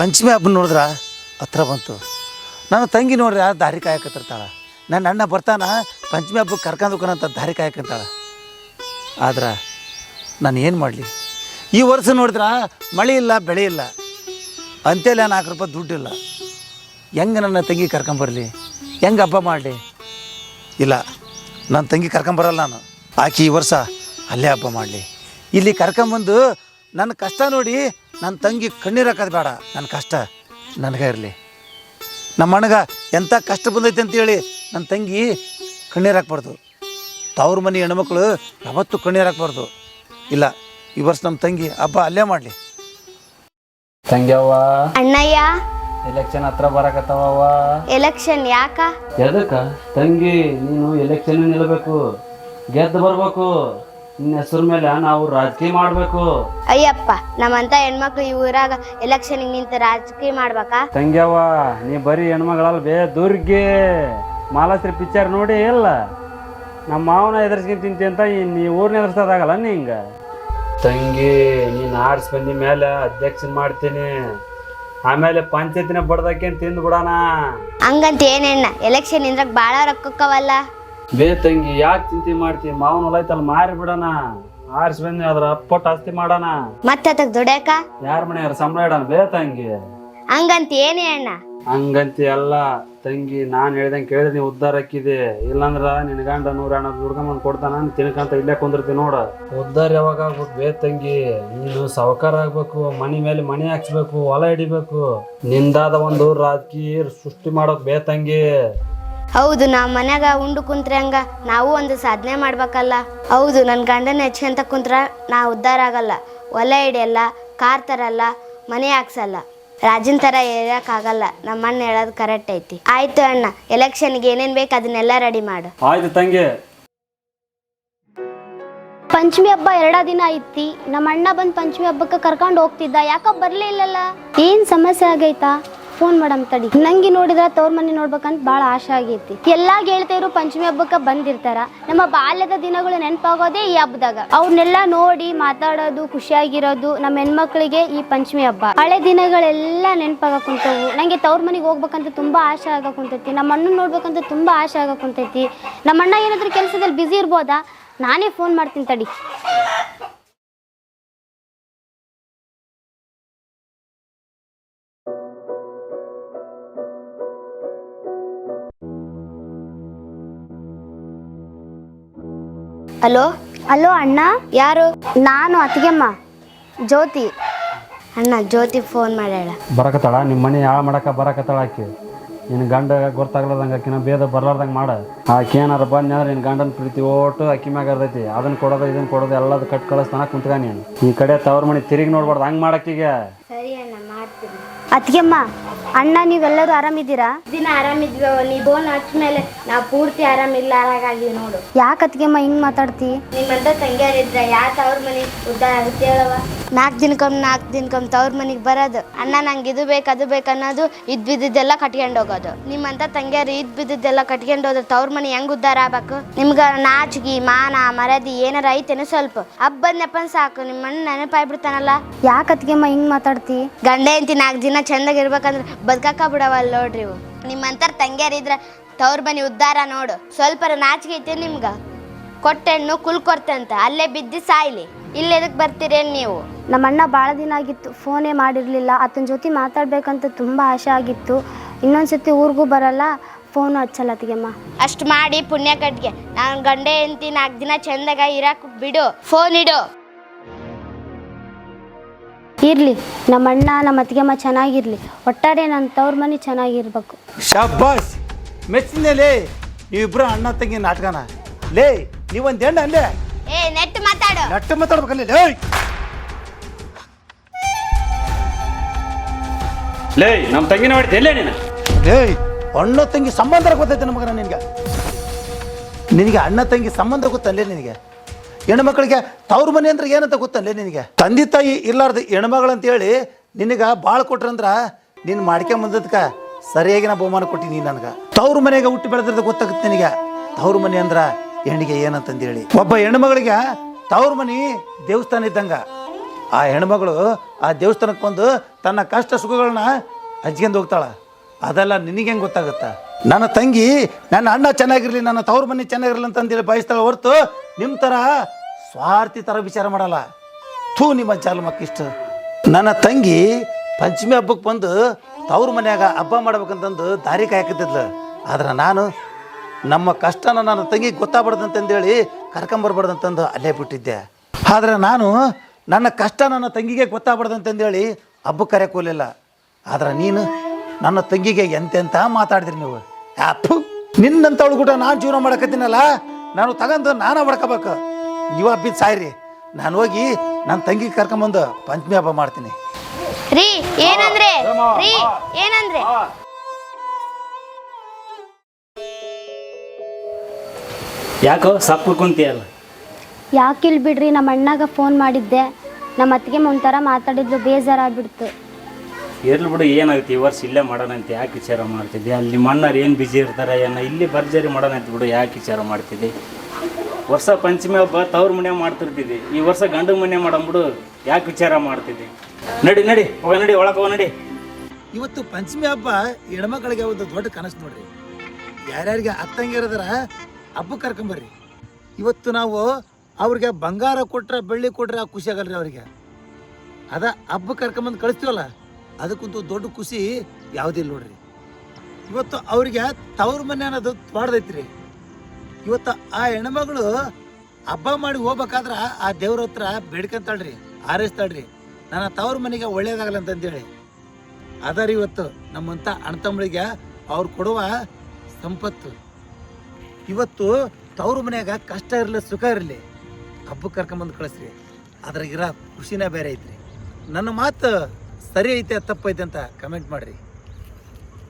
ಪಂಚಮಿ ಹಬ್ಬ ನೋಡಿದ್ರೆ ಹತ್ರ ಬಂತು. ನನ್ನ ತಂಗಿ ನೋಡ್ರಿ ದಾರಿ ಕಾಯಕತ್ತಿರ್ತಾಳೆ. ನನ್ನ ಅಣ್ಣ ಬರ್ತಾನ ಪಂಚಮಿ ಹಬ್ಬಕ್ಕೆ ಕರ್ಕೊಂಡು ಹೋಗೋಣಂತ ದಾರಿ ಕಾಯಕಂತಾಳೆ. ಆದ್ರೆ ನಾನು ಏನು ಮಾಡಲಿ? ಈ ವರ್ಷ ನೋಡಿದ್ರೆ ಮಳೆ ಇಲ್ಲ, ಬೆಳೆ ಇಲ್ಲ, ಅಂತೇಳಿ 4 ರೂಪಾಯಿ ದುಡ್ಡಿಲ್ಲ. ಹೆಂಗೆ ನನ್ನ ತಂಗಿ ಕರ್ಕೊಂಬರಲಿ? ಹೆಂಗೆ ಹಬ್ಬ ಮಾಡಲಿ? ಇಲ್ಲ, ನನ್ನ ತಂಗಿ ಕರ್ಕೊಂಬರಲ್ಲ ನಾನು. ಆಕೆ ಈ ವರ್ಷ ಅಲ್ಲೇ ಹಬ್ಬ ಮಾಡಲಿ. ಇಲ್ಲಿ ಕರ್ಕೊಂಬಂದು ನನ್ನ ಕಷ್ಟ ನೋಡಿ ನನ್ನ ತಂಗಿ ಕಣ್ಣೀರು ಹಾಕೋದು ಬೇಡ. ನನ್ನ ಕಷ್ಟ ನನಗೆ ಇರಲಿ. ನಮ್ಮ ಅಣ್ಣಗೆ ಎಂಥ ಕಷ್ಟ ಬಂದೈತೆ ಅಂತೇಳಿ ನನ್ನ ತಂಗಿ ಕಣ್ಣೀರು ಹಾಕ್ಬಾರ್ದು. ತವ್ರ ಮನೆ ಹೆಣ್ಮಕ್ಳು ಯಾವತ್ತೂ ಕಣ್ಣೀರು ಹಾಕ್ಬಾರ್ದು. ಇಲ್ಲ, ಈ ವರ್ಷ ನಮ್ಮ ತಂಗಿ ಹಬ್ಬ ಅಲ್ಲೇ ಮಾಡಲಿ. ತಂಗ್ಯವ್ವ, ಅಣ್ಣಯ್ಯ, ಎಲೆಕ್ಷನ್ ಹತ್ರ ಬರಕತ್ತವ. ಎಲೆಕ್ಷನ್ ಯಾಕ? ಎದಕ್ಕ ತಂಗಿ? ನೀನು ಎಲೆಕ್ಷನ್ ನಿಲ್ಲಬೇಕು, ಗೆದ್ದು ಬರ್ಬೇಕು. ನಿನ್ನ ಹೆಸರು ಮೇಲೆ ನಾವು ರಾಜಕೀಯ ಮಾಡ್ಬೇಕು. ಅಯ್ಯಪ್ಪ, ನಮ್ಮಂತ ಹೆಣ್ಮಕ್ಳು ಈ ಊರಾಗ ಎಲೆಕ್ಷನ್ ನಿಂತ ರಾಜಕೀಯ ಮಾಡ್ಬೇಕಾ? ತಂಗ್ಯವ್ವ, ನೀ ಬರೀ ಹೆಣ್ಮಗಳಲ್ಲ ಬೇ ದುರ್ಗೆ. ಮಾಲಾಶ್ರೀ ಪಿಕ್ಚರ್ ನೋಡಿ ಇಲ್ಲ? ನಮ್ಮ ಮಾವನ ಎದುರಿಸ್ಕೊಂಡು ತಿಂತಿ ಅಂತ ನೀ ಊರ್ನ ಎದುರಿಸೋದಾಗಲ್ಲ ನಿಂಗ. ತಂಗಿ, ನೀನು ಆರ್ಸ್ ಬಂದಿ ಮೇಲೆ ಅಧ್ಯಕ್ಷನ್ ಮಾಡ್ತೀನಿ, ಆಮೇಲೆ ಪಂಚಾಯತಿನ ಬಡ್ದಕ್ಕೇನು ತಿಂದು ಬಿಡೋಣ. ಹಂಗಂತ ಏನೇಣ್ಣ ಎಲೆಕ್ಷನ್ ಇಂದ್ರಾಗ ಬಾಳ ರೊಕ್ಕವಲ್ಲ. ಬೇ ತಂಗಿ, ಯಾಕೆ ಚಿಂತೆ ಮಾಡ್ತೀವಿ? ಮಾವನ ಹೊಲ ಐತಲ್ಲ ಮಾರಿ ಬಿಡೋಣ. ಆರ್ಸ್ ಬಂದಿ ಅದ್ರ ಅಪ್ಪಟ್ಟು ಆಸ್ತಿ ಮಾಡೋಣ. ಮತ್ತೆ ಅದಕ್ಕೆ ದುಡ್ಯಾಕ ಯಾರ ಮನೆಯಾರ ಸಂಬಳ ಇಡೋಣ. ಬೇ ತಂಗಿ, ಹಂಗಂತ ಏನೇ ಅಣ್ಣ? ಹಂಗಂತಿ ಅಲ್ಲ ತಂಗಿ, ನಾನು ಹೇಳ್ದಂಗೆ ಕೇಳಿದ್ರೆ ನೀವು ಉದ್ಧಾರ ಹಾಕಿದೆ. ಇಲ್ಲಾಂದ್ರ ನಿನ್ ಗಂಡ 100 ಹಣ ದುಡ್ಕೊಂಬಂದು ಕೊಡ್ತಾನ, ತಿನ್ಕಂತ ಇಲ್ಲೇ ಕುಂದಿರ್ತೀವಿ ನೋಡ. ಉದ್ಧಾರ ಯಾವಾಗ ಆಗ್ಬೇಕು ಬೇ ತಂಗಿ? ನೀನು ಸಾವುಕಾರ ಆಗ್ಬೇಕು, ಮನಿ ಮೇಲೆ ಮನಿ ಹಾಕ್ಸ್ಬೇಕು, ಹೊಲ ಹಿಡಿಬೇಕು, ನಿಂದಾದ ಒಂದು ರಾಜಕೀಯ ಸೃಷ್ಟಿ ಮಾಡೋಕ್ ಬೇ ತಂಗಿ. ಹೌದು, ನಾವ್ ಮನ್ಯಾಗ ಉಂಡು ಕುಂತ್ರೆ ಹಂಗ ನಾವು ಒಂದು ಸಾಧನೆ ಮಾಡ್ಬೇಕಲ್ಲ. ಹೌದು, ನನ್ನ ಗಂಡನ ಹೆಚ್ಚಂತ ಕುಂತ್ರ ನಾ ಉದ್ಧಾರ ಆಗಲ್ಲ, ಹೊಲ ಹಿಡಿಯಲ್ಲ, ಕಾರ್ ತರಲ್ಲ, ಮನೆ ಹಾಕ್ಸಲ್ಲ, ರಾಜನ್ ತರ ಆಗಲ್ಲ. ನಮ್ಮ ಅಣ್ಣ ಹೇಳೋದು ಕರೆಕ್ಟ್ ಐತಿ. ಆಯ್ತು ಅಣ್ಣ, ಎಲೆಕ್ಷನ್ಗೆ ಏನೇನ್ ಬೇಕು ಅದನ್ನೆಲ್ಲ ರೆಡಿ ಮಾಡು. ಆಯ್ತು ತಂಗಿ. ಪಂಚಮಿ ಹಬ್ಬ 2 ದಿನ ಐತಿ. ನಮ್ಮ ಅಣ್ಣ ಬಂದು ಪಂಚಮಿ ಹಬ್ಬಕ್ಕೆ ಕರ್ಕೊಂಡು ಹೋಗ್ತಿದ್ದ, ಯಾಕ ಬರ್ಲೇ ಇಲ್ಲಲ್ಲ? ಏನ್ ಸಮಸ್ಯೆ ಆಗೈತಾ? ಫೋನ್ ಮಾಡಮ್ ತಡಿ. ನಂಗೆ ನೋಡಿದ್ರ ತವ್ರ ಮನೆ ನೋಡ್ಬೇಕಂತ ಭಾಳ ಆಸೆ ಆಗೈತಿ. ಎಲ್ಲಾ ಗೆಳತಿಯರು ಪಂಚಮಿ ಹಬ್ಬಕ್ಕೆ ಬಂದಿರ್ತಾರ. ನಮ್ಮ ಬಾಲ್ಯದ ದಿನಗಳು ನೆನಪಾಗೋದೇ ಈ ಹಬ್ಬದಾಗ. ಅವ್ರನ್ನೆಲ್ಲ ನೋಡಿ ಮಾತಾಡೋದು, ಖುಷಿಯಾಗಿರೋದು ನಮ್ಮ ಹೆಣ್ಮಕ್ಳಿಗೆ ಈ ಪಂಚಮಿ ಹಬ್ಬ. ಹಳೆ ದಿನಗಳೆಲ್ಲ ನೆನಪಾಗ ಕುಂತವು. ನಂಗೆ ತವ್ರ ಮನೆಗೆ ಹೋಗ್ಬೇಕಂತ ತುಂಬಾ ಆಸೆ ಆಗ ಕುಂತೈತಿ. ನಮ್ಮ ಅಣ್ಣನ ನೋಡ್ಬೇಕಂತ ತುಂಬಾ ಆಸೆ ಆಗ ಕುಂತೈತಿ. ನಮ್ಮ ಅಣ್ಣ ಏನಾದ್ರೂ ಕೆಲಸದಲ್ಲಿ ಬ್ಯುಸಿ ಇರ್ಬೋದಾ? ನಾನೇ ಫೋನ್ ಮಾಡ್ತೀನಿ ತಡಿ. ಹಲೋ. ಹಲೋ ಅಣ್ಣ. ಯಾರು? ನಾನು ಅತ್ತಿಗೆಮ್ಮ ಜ್ಯೋತಿ. ಅಣ್ಣ, ಜ್ಯೋತಿ ಫೋನ್ ಮಾಡ್ಯಾಳ. ಬರಕತ್ತಾಳ? ನಿಮ್ಮ ಮನೆ ಹಾಳು ಮಾಡಕ ಬರಕತ್ತಾಳ ಆಕೆ. ನಿನ್ನ ಗಂಡ ಗೊತ್ತಾಗ್ಲದಂಗೆ ಆಕಿನ ಬೇದ ಬರ್ಲಾರ್ದಂಗೆ ಮಾಡ. ಆಕೆ ಏನಾರ ಬಂದ್ರೆ ನಿನ್ನ ಗಂಡನ ಪ್ರೀತಿ ಓಟು ಅಕ್ಕಿ ಮ್ಯಾಗ ಇರ್ತೈತಿ. ಅದನ್ನ ಕೊಡೋದು ಇದನ್ನ ಕೊಡೋದು ಎಲ್ಲದು ಕಟ್ ಕಳಿಸ್ತಾನ ಕುಂತ್ಕ. ನೀನು ಈ ಕಡೆ ತವ್ರ ಮನೆ ತಿರುಗಿ ನೋಡ್ಬಾರ್ದು, ಹಂಗೆ ಮಾಡಕ್ಕೀಗ. ಸರಿ ಅಣ್ಣ, ಮಾಡ್ತೀನಿ. ಅತ್ತಿಗೆಮ್ಮ, ಅಣ್ಣ ನೀವೆಲ್ಲರೂ ಆರಾಮಿದ್ದೀರಾ? ದಿನ ಆರಾಮಿದ್ವಿ. ನೀ ಫೋನ್ ಹಚ್ಮೇಲೆ ನಾವು ಪೂರ್ತಿ ಆರಾಮಿಲ್ಲ ಆರಾಗಿವಿ ನೋಡು. ಯಾಕೆ ಅತ್ತಿಗೆಮ್ಮ ಹಿಂಗೆ ಮಾತಾಡ್ತಿ? ನಿಮ್ಮಂತ ತಂಗಿಯರಿದ್ರ ಯಾವ ತವ್ರ ಮನೆ ಉದ್ದಾರ ಆಗುತ್ತೆ ಹೇಳವ? 4 ದಿನಕ್ಕೊಮ್ಮೆ ತವ್ರ ಮನೆಗೆ ಬರೋದು. ಅಣ್ಣ ನಂಗೆ ಇದು ಬೇಕು ಅದು ಬೇಕು ಅನ್ನೋದು, ಇದ್ ಬಿದ್ದಿದ್ದೆಲ್ಲ ಕಟ್ಕೊಂಡು ಹೋಗೋದು. ನಿಮ್ಮಂತ ತಂಗಿಯರು ಇದ್ ಬಿದ್ದಿದ್ದೆಲ್ಲ ಕಟ್ಕೊಂಡು ಹೋದ್ರೆ ತವ್ರ ಮನೆ ಹೆಂಗ್ ಉದ್ದಾರ ಆಗ್ಬೇಕು? ನಿಮ್ಗ ನಾಚಿಗೆ ಮಾನ ಮರ್ಯಾದಿ ಏನಾರ ಐತೇನು ಸ್ವಲ್ಪ? ಹಬ್ಬದ ನೆಪನ್ ಸಾಕು, ನಿಮ್ಮಣ್ಣ ನೆನಪಾಯ್ಬಿಡ್ತಾನಲ್ಲ. ಯಾಕೆ ಅತ್ತಿಗೆಮ್ಮ ಹಿಂಗೆ ಮಾತಾಡ್ತಿ? ಗಂಡ ಎಂತಿ 4 ದಿನ ಚಂದಾಗ ಇರ್ಬೇಕಂದ್ರೆ ಬದುಕಾಕ ಬಿಡವಲ್ಲ ನೋಡ್ರಿ ಇವು. ನಿಮ್ಮಂತರ ತಂಗಿಯರಿದ್ರ ತವ್ರ ಮನೆ ಉದ್ದಾರ ನೋಡು. ಸ್ವಲ್ಪ ನಾಚಿಕೆ ಐತೆ ನಿಮ್ಗ? ಕೊಟ್ಟೆಣ್ಣು ಕುಲ್ಕೊರ್ತೆ ಅಂತ ಅಲ್ಲೇ ಬಿದ್ದು ಸಾಯ್ಲಿ. ಇಲ್ಲೆದಕ್ಕೆ ಬರ್ತೀರೇನು ನೀವು? ನಮ್ಮ ಅಣ್ಣ ಭಾಳ ದಿನ ಆಗಿತ್ತು, ಫೋನೇ ಮಾಡಿರಲಿಲ್ಲ. ಆತನ ಜೊತೆ ಮಾತಾಡ್ಬೇಕಂತ ತುಂಬ ಆಸೆ ಆಗಿತ್ತು. ಇನ್ನೊಂದ್ಸತಿ ಊರಿಗೂ ಬರಲ್ಲ, ಫೋನು ಹಚ್ಚಲ್ಲ ಅತ್ತಿಗೆಮ್ಮ. ಅಷ್ಟು ಮಾಡಿ ಪುಣ್ಯ ಕಟ್ಗೆ. ನಾನು ಗಂಡ ಎಂತಿ 4 ದಿನ ಚಂದಾಗ ಇರಾಕ್ ಬಿಡು, ಫೋನ್ ಇಡು. ಇರಲಿ, ನಮ್ಮ ಅಣ್ಣ ನಮ್ಮ ಅತ್ತಿಗೆಮ್ಮ ಚೆನ್ನಾಗಿರ್ಲಿ. ಒಟ್ಟಾರೆ ನನ್ನ ತವ್ರ ಮನೆ ಚೆನ್ನಾಗಿರ್ಬೇಕು. ಶಾಬಾಸ್, ಮೆಚ್ಚಿನೇಲೇ ನೀವಿಬ್ರು ಅಣ್ಣ ತಂಗಿ ನಾಟಕನ. ಲೇ, ನೀವೊಂದು ಹೆಣ್ಣು ಅಲ್ಲೇ ನೆಟ್ ಮಾತಾಡು. ನಟ್ಟು ಮಾತಾಡ್ಬೇಕಲ್ಲ. ಲೇ ಲೇ, ನಮ್ಮ ತಂಗಿನ ಮಾಡ್ತಿ ಎಲ್ಲೇ ನೀನು? ಲೇ, ಅಣ್ಣ ತಂಗಿ ಸಂಬಂಧ ಗೊತ್ತೈತೆ ನಮಗನ ನಿನಗೆ? ನಿನಗೆ ಅಣ್ಣ ತಂಗಿ ಸಂಬಂಧ ಗೊತ್ತಲ್ಲೇ ನಿನಗೆ? ಹೆಣ್ಮಕ್ಳಿಗೆ ತವ್ರ ಮನೆ ಅಂದ್ರೆ ಏನಂತ ಗೊತ್ತಲ್ಲೇ ನಿನಗೆ? ತಂದೆ ತಾಯಿ ಇರ್ಲಾರ್ದು ಹೆಣ್ಮಗಳಂತೇಳಿ ನಿನಗೆ ಭಾಳ ಕೊಟ್ರಂದ್ರ ನೀನು ಮಾಡ್ಕೊಂಬಂದದ್ಕ ಸರಿಯಾಗಿ ನಾ ಬಹುಮಾನ ಕೊಟ್ಟಿ. ನೀನು ನನಗೆ ತವ್ರ ಮನೆಗೆ ಹುಟ್ಟಿ ಬೆಳೆದ್ರದ್ದು ಗೊತ್ತಾಗುತ್ತೆ ನಿನಗೆ. ತವ್ರ ಮನೆ ಅಂದ್ರ ಹೆಣ್ಣಿಗೆ ಏನಂತಂದೇಳಿ. ಒಬ್ಬ ಹೆಣ್ಮಗಳಿಗೆ ತವ್ರ ಮನೆ ದೇವಸ್ಥಾನ ಇದ್ದಂಗ. ಆ ಹೆಣ್ಮಗಳು ಆ ದೇವಸ್ಥಾನಕ್ಕೆ ಬಂದು ತನ್ನ ಕಷ್ಟ ಸುಖಗಳನ್ನ ಹಂಚ್ಕೊಂಡು ಹೋಗ್ತಾಳೆ. ಅದೆಲ್ಲ ನಿನಗೆ ಹೆಂಗೆ ಗೊತ್ತಾಗುತ್ತಾ? ನನ್ನ ತಂಗಿ ನನ್ನ ಅಣ್ಣ ಚೆನ್ನಾಗಿರಲಿ, ನನ್ನ ತವ್ರ ಮನೆ ಚೆನ್ನಾಗಿರಲಿ ಅಂತಂದೇಳಿ ಬಯಸ್ತಾಳೆ ಹೊರತು ನಿಮ್ಮ ಥರ ಸ್ವಾರ್ಥಿ ಥರ ವಿಚಾರ ಮಾಡಲ್ಲ. ನಿಮ್ಮ ಜಾಲಮಕ್ಕಿಷ್ಟ. ನನ್ನ ತಂಗಿ ಪಂಚಮಿ ಹಬ್ಬಕ್ಕೆ ಬಂದು ತವ್ರ ಮನ್ಯಾಗ ಹಬ್ಬ ಮಾಡ್ಬೇಕಂತಂದು ದಾರಿ ಕಾಯಕತ್ತಿದ್ಲು. ಆದ್ರೆ ನಾನು ನಮ್ಮ ಕಷ್ಟನ ನನ್ನ ತಂಗಿಗೆ ಗೊತ್ತಾಗ್ಬಾರ್ದಂತಂದೇಳಿ ಕರ್ಕೊಂಬರ್ಬಾರ್ದಂತಂದು ಅಲ್ಲೇ ಬಿಟ್ಟಿದ್ದೆ. ಆದ್ರೆ ನಾನು ನನ್ನ ಕಷ್ಟ ನನ್ನ ತಂಗಿಗೆ ಗೊತ್ತಾಗ್ಬಾರ್ದಂತಂದೇಳಿ ಹಬ್ಬಕ್ಕೆ ಕರೆಯಕ್ಕೆ ಹೋಗಲಿಲ್ಲ. ಆದ್ರೆ ನೀನು ನನ್ನ ತಂಗಿಗೆ ಎಂತೆಂತ ಮಾತಾಡಿದ್ರಿ ನೀವು. ಯಾಪು ನಿನ್ನಂತವಳು ಕೂಡ ನಾನು ಜೀವನ ಮಾಡಕತ್ತೀನಲ್ಲ, ನಾನು ತಗೊಂಡು ನಾನು ಹೊಡ್ಕೋಬೇಕು. ನೀವು ಹಬ್ಬಿದ್ದು ಸಾಯ್ರಿ, ನಾನು ಹೋಗಿ ನನ್ನ ತಂಗಿಗೆ ಕರ್ಕೊಂಬಂದು ಪಂಚಮಿ ಹಬ್ಬ ಮಾಡ್ತೀನಿ. ರೀ ಏನಂದ್ರೆ ರೀ ಏನಂದ್ರೆ ಯಾಕೋ ಸಪ್ಪು ಕುಂತಿಯಲ್ಲ? ಯಾಕಿಲ್ ಬಿಡ್ರಿ, ನಮ್ಮ ಅಣ್ಣಾಗ ಫೋನ್ ಮಾಡಿದ್ದೆ, ನಮ್ಮ ಅತ್ತಿಗೆ ಒಂಥರ ಮಾತಾಡಿದ್ಲು, ಬೇಜಾರಾಗ್ಬಿಡ್ತು. ಇರ್ಲಿ ಬಿಡು, ಏನಾಗುತ್ತೆ ಈ ವರ್ಷ ಇಲ್ಲೇ ಮಾಡೋಣಂತ ಯಾಕೆ ವಿಚಾರ ಮಾಡ್ತಿದ್ದೆ? ಅಲ್ಲಿ ನಿಮ್ಮ ಅಣ್ಣರು ಏನು ಬಿಜಿ ಇರ್ತಾರೆ ಏನೋ, ಇಲ್ಲಿ ಭರ್ಜರಿ ಮಾಡೋಣಂತ ಬಿಡು, ಯಾಕೆ ವಿಚಾರ ಮಾಡ್ತಿದ್ದೆ? ವರ್ಷ ಪಂಚಮಿ ಹಬ್ಬ ತವ್ರ ಮನೆ ಮಾಡ್ತಿರ್ತಿದ್ದೆ, ಈ ವರ್ಷ ಗಂಡು ಮನೆ ಮಾಡಂಬಿಡು, ಯಾಕೆ ವಿಚಾರ ಮಾಡ್ತಿದ್ದೆ? ನಡಿ ನಡಿ ಹೋಗ, ನಡಿ ಒಳಗೆ ಹೋಗ, ನಡಿ. ಇವತ್ತು ಪಂಚಮಿ ಹಬ್ಬ ಹೆಣ್ಮಕ್ಳಿಗೆ ಒಂದು ದೊಡ್ಡ ಕನಸು ನೋಡ್ರಿ. ಯಾರ್ಯಾರಿಗೆ ಅತ್ತಂಗಿರದ್ರ ಹಬ್ಬಕ್ಕೆ ಕರ್ಕೊಂಬರ್ರಿ. ಇವತ್ತು ನಾವು ಅವ್ರಿಗೆ ಬಂಗಾರ ಕೊಟ್ರೆ ಬೆಳ್ಳಿ ಕೊಟ್ರೆ ಖುಷಿ ಆಗಲ್ರಿ ಅವ್ರಿಗೆ. ಅದ ಹಬ್ಬಕ್ಕೆ ಕರ್ಕೊಂಬಂದು ಕಳಿಸ್ತೀವಲ್ಲ, ಅದಕ್ಕಂತೂ ದೊಡ್ಡ ಖುಷಿ ಯಾವುದಿಲ್ಲ ನೋಡ್ರಿ. ಇವತ್ತು ಅವ್ರಿಗೆ ತವ್ರ ಮನೆ ಅನ್ನೋದು ತೊಡ್ದೈತ್ರಿ. ಇವತ್ತು ಆ ಹೆಣ್ಮಗಳು ಹಬ್ಬ ಮಾಡಿ ಹೋಗ್ಬೇಕಾದ್ರೆ ಆ ದೇವ್ರ ಹತ್ರ ಬೇಡ್ಕೊಂತಾಳ್ರಿ, ಹಾರೈಸ್ತಾಳ್ರಿ, ನನ್ನ ತವ್ರ ಮನೆಗೆ ಒಳ್ಳೇದಾಗಲ್ಲ ಅಂತಂದೇಳಿ. ಅದರಿ ಇವತ್ತು ನಮ್ಮಂಥ ಅಣ್ತಮ್ಮಳಿಗೆ ಅವ್ರು ಕೊಡುವ ಸಂಪತ್ತು. ಇವತ್ತು ತವ್ರ ಮನ್ಯಾಗ ಕಷ್ಟ ಇರಲಿ ಸುಖ ಇರಲಿ, ಹಬ್ಬಕ್ಕೆ ಕರ್ಕೊಂಬಂದು ಕಳಿಸ್ರಿ. ಅದ್ರಾಗಿರೋ ಖುಷಿನೇ ಬೇರೆ ಐತ್ರಿ. ನನ್ನ ಮಾತು ಸರಿ ಐತೆ ತಪ್ಪೈತೆ ಅಂತ ಕಮೆಂಟ್ ಮಾಡಿರಿ.